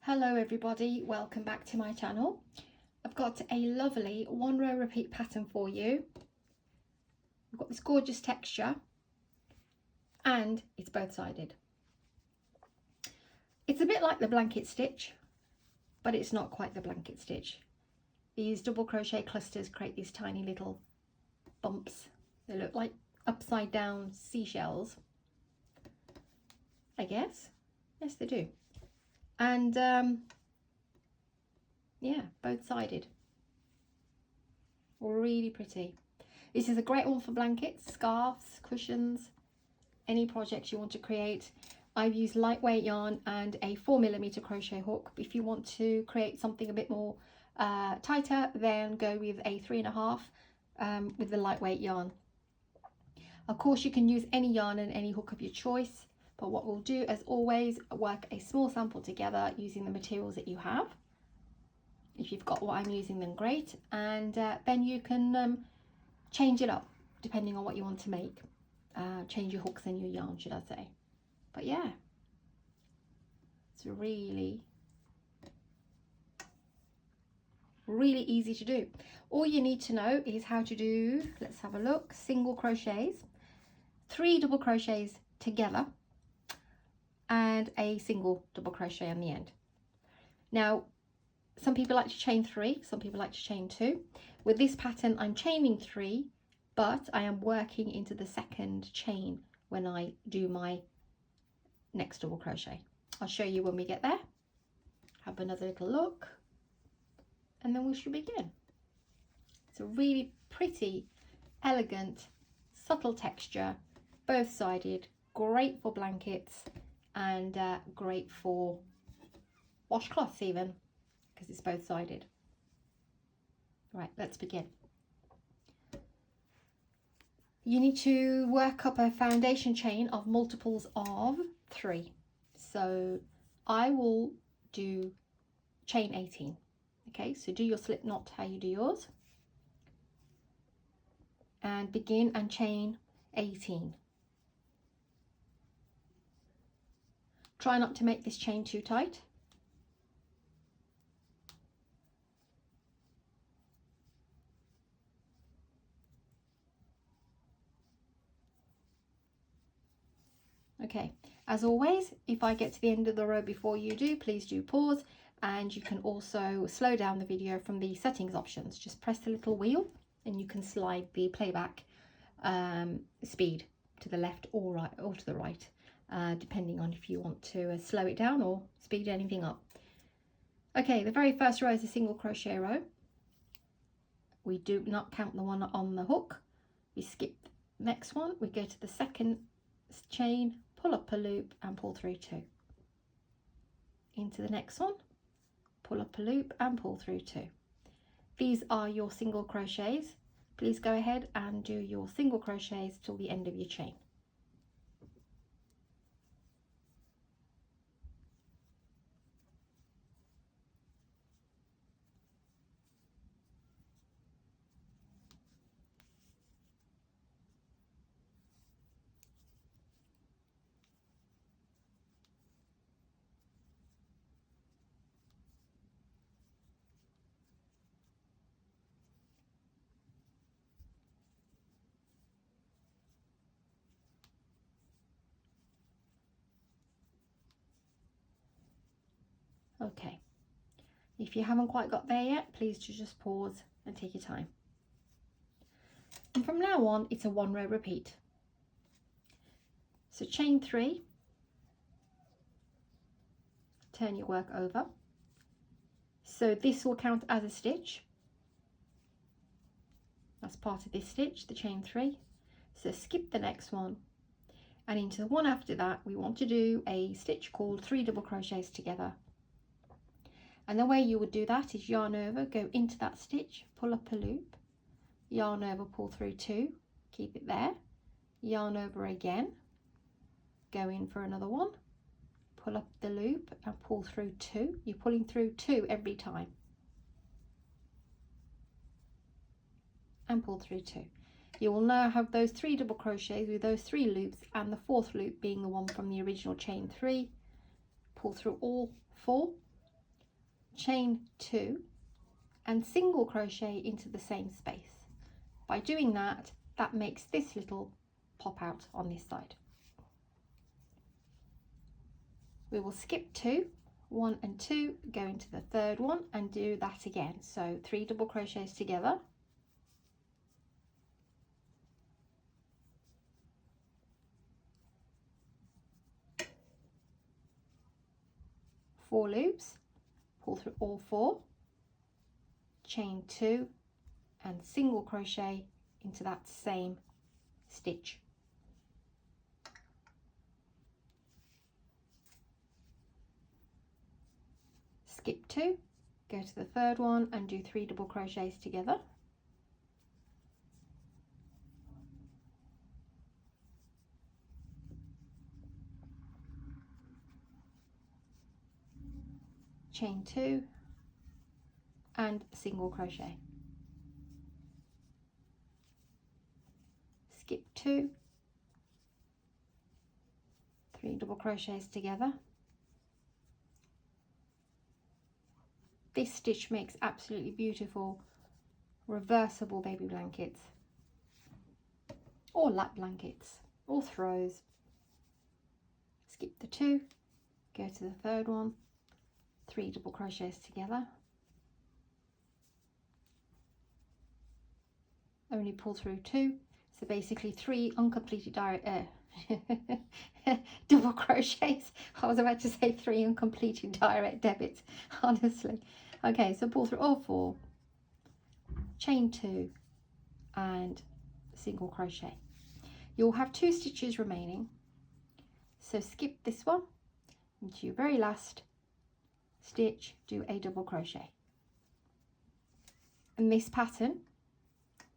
Hello everybody, welcome back to my channel. I've got a lovely one row repeat pattern for you. We've got this gorgeous texture and it's both sided. It's a bit like the blanket stitch, but it's not quite the blanket stitch. These double crochet clusters create these tiny little bumps. They look like upside down seashells, I guess. Yes, they do. And yeah, both sided, really pretty. This is a great one for blankets, scarves, cushions, any projects you want to create. I've used lightweight yarn and a 4mm crochet hook. If you want to create something a bit more tighter, then go with a 3.5 with the lightweight yarn. Of course, you can use any yarn and any hook of your choice. But what we'll do, as always, work a small sample together using the materials that you have. If you've got what I'm using, then great. And then you can change it up depending on what you want to make. Change your hooks and your yarn, should I say. But yeah, it's really easy to do. All you need to know is how to do, let's have a look, single crochets, 3 double crochets together, and a single double crochet on the end. Now, some people like to chain 3, some people like to chain 2. With this pattern, I'm chaining 3, but I am working into the second chain when I do my next double crochet. I'll show you when we get there. Have another little look, and then we should begin. It's a really pretty, elegant, subtle texture, both sided, great for blankets, and great for washcloths even, because it's both sided. Right, let's begin. You need to work up a foundation chain of multiples of 3. So I will do chain 18. Okay, so do your slip knot how you do yours, and begin and chain 18. Try not to make this chain too tight. Okay, as always, if I get to the end of the row before you do, please do pause, and you can also slow down the video from the settings options. Just press the little wheel and you can slide the playback speed to the left or right, or to the right, depending on if you want to slow it down or speed anything up. Okay, the very first row is a single crochet row. We do not count the one on the hook. We skip the next one. We go to the second chain, pull up a loop and pull through 2. Into the next one, pull up a loop and pull through 2. These are your single crochets. Please go ahead and do your single crochets till the end of your chain. Okay, if you haven't quite got there yet, please just pause and take your time. And from now on, it's a 1 row repeat. So chain 3, turn your work over. So this will count as a stitch. That's part of this stitch, the chain 3. So skip the next one, and into the one after that, we want to do a stitch called 3 double crochets together. And the way you would do that is yarn over, go into that stitch, pull up a loop, yarn over, pull through 2, keep it there, yarn over again, go in for another one, pull up the loop and pull through 2. You're pulling through 2 every time, and pull through 2. You will now have those 3 double crochets with those 3 loops, and the 4th loop being the one from the original chain 3. Pull through all 4, chain 2 and single crochet into the same space. By doing that, that makes this little pop out on this side. We will skip 2, 1 and 2, go into the third one and do that again. So 3 double crochets together, 4 loops, pull through all 4, chain 2 and single crochet into that same stitch. Skip 2, go to the third one and do 3 double crochets together, chain 2 and single crochet, skip 2, 3 double crochets together. This stitch makes absolutely beautiful reversible baby blankets or lap blankets or throws. Skip the 2, go to the third one, 3 double crochets together, only pull through 2, so basically 3 uncompleted double crochets. I was about to say 3 uncompleted direct debits, honestly. Okay, so pull through all 4, chain 2 and single crochet. You'll have 2 stitches remaining, so skip this one into your very last stitch, do a double crochet, and this pattern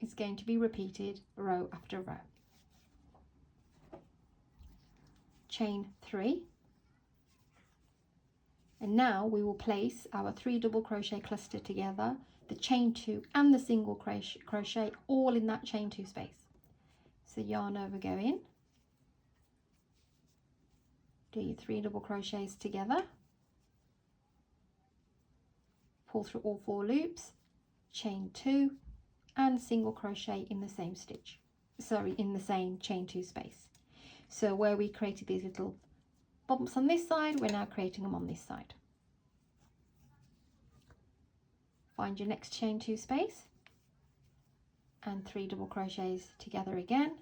is going to be repeated row after row. Chain 3, and now we will place our 3 double crochet cluster together, the chain 2 and the single crochet all in that chain 2 space. So yarn over, go in, do your 3 double crochets together, pull through all 4 loops, chain 2 and single crochet in the same stitch, sorry, in the same chain 2 space. So where we created these little bumps on this side, we're now creating them on this side. Find your next chain 2 space and 3 double crochets together again,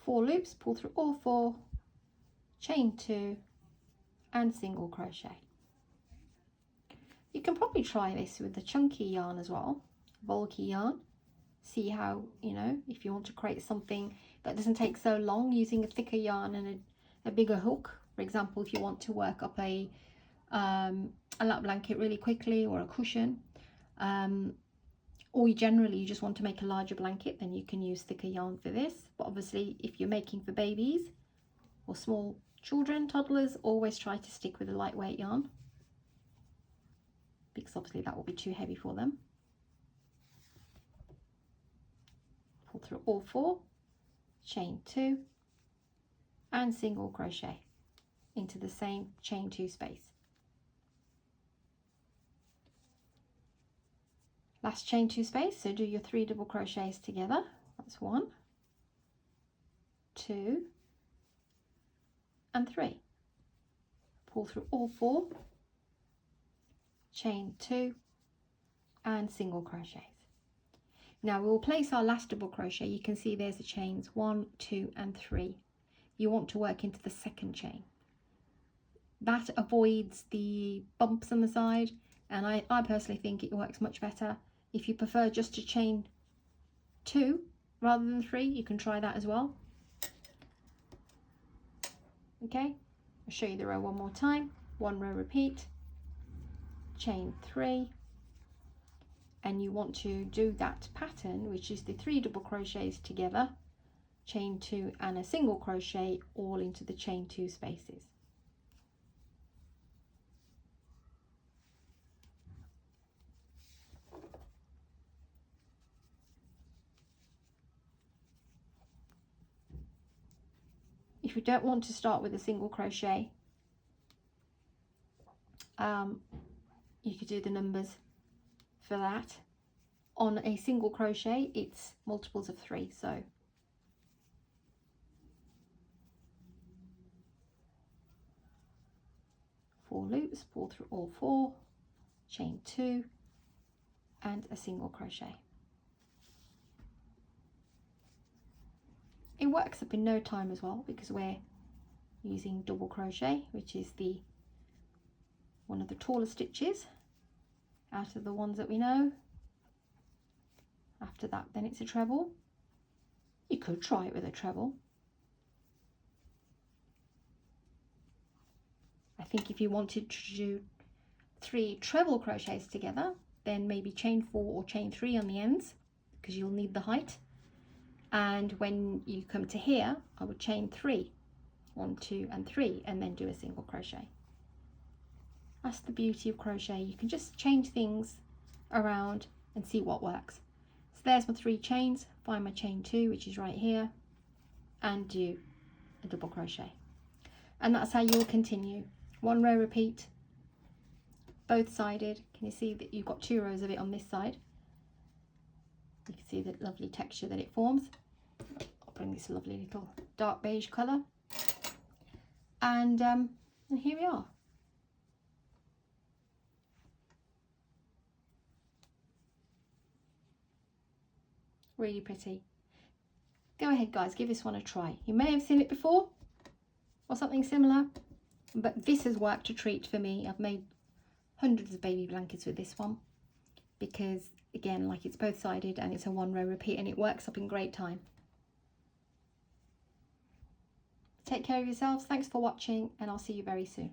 4 loops, pull through all 4, chain 2 and single crochet. You can probably try this with the chunky yarn as well, bulky yarn. See how, you know, if you want to create something that doesn't take so long using a thicker yarn and a bigger hook. For example, if you want to work up a lap blanket really quickly, or a cushion, or you just want to make a larger blanket, then you can use thicker yarn for this. But obviously, if you're making for babies or small children, toddlers, always try to stick with a lightweight yarn, because obviously that will be too heavy for them. Pull through all 4, chain 2 and single crochet into the same chain 2 space. Last chain 2 space, so do your 3 double crochets together. That's 1, 2 and 3. Pull through all 4, chain 2 and single crochets. Now we will place our last double crochet. You can see there's the chains 1, 2 and 3. You want to work into the second chain. That avoids the bumps on the side, and I personally think it works much better. If you prefer just to chain 2 rather than 3, you can try that as well. Okay, I'll show you the row one more time. 1 row repeat, chain 3, and you want to do that pattern, which is the 3 double crochets together, chain 2 and a single crochet all into the chain 2 spaces. If you don't want to start with a single crochet, you could do the numbers for that. On a single crochet, it's multiples of 3, so 4 loops, pull through all 4, chain 2, and a single crochet. It works up in no time as well, because we're using double crochet, which is one of the taller stitches out of the ones that we know. After that, then it's a treble. You could try it with a treble. I think if you wanted to do 3 treble crochets together, then maybe chain 4 or chain 3 on the ends, because you'll need the height. And when you come to here, I would chain 3, 1, 2 and 3, and then do a single crochet. That's the beauty of crochet. You can just change things around and see what works. So there's my 3 chains, find my chain 2, which is right here, and do a double crochet. And that's how you'll continue. 1 row repeat, both sided. Can you see that you've got 2 rows of it on this side? You can see the lovely texture that it forms. I'll bring this lovely little dark beige colour. And here we are. Really pretty. Go ahead guys, give this one a try. You may have seen it before or something similar, but this has worked a treat for me. I've made hundreds of baby blankets with this one because, again, like, it's both sided and it's a 1 row repeat, and it works up in great time. Take care of yourselves. Thanks for watching, and I'll see you very soon.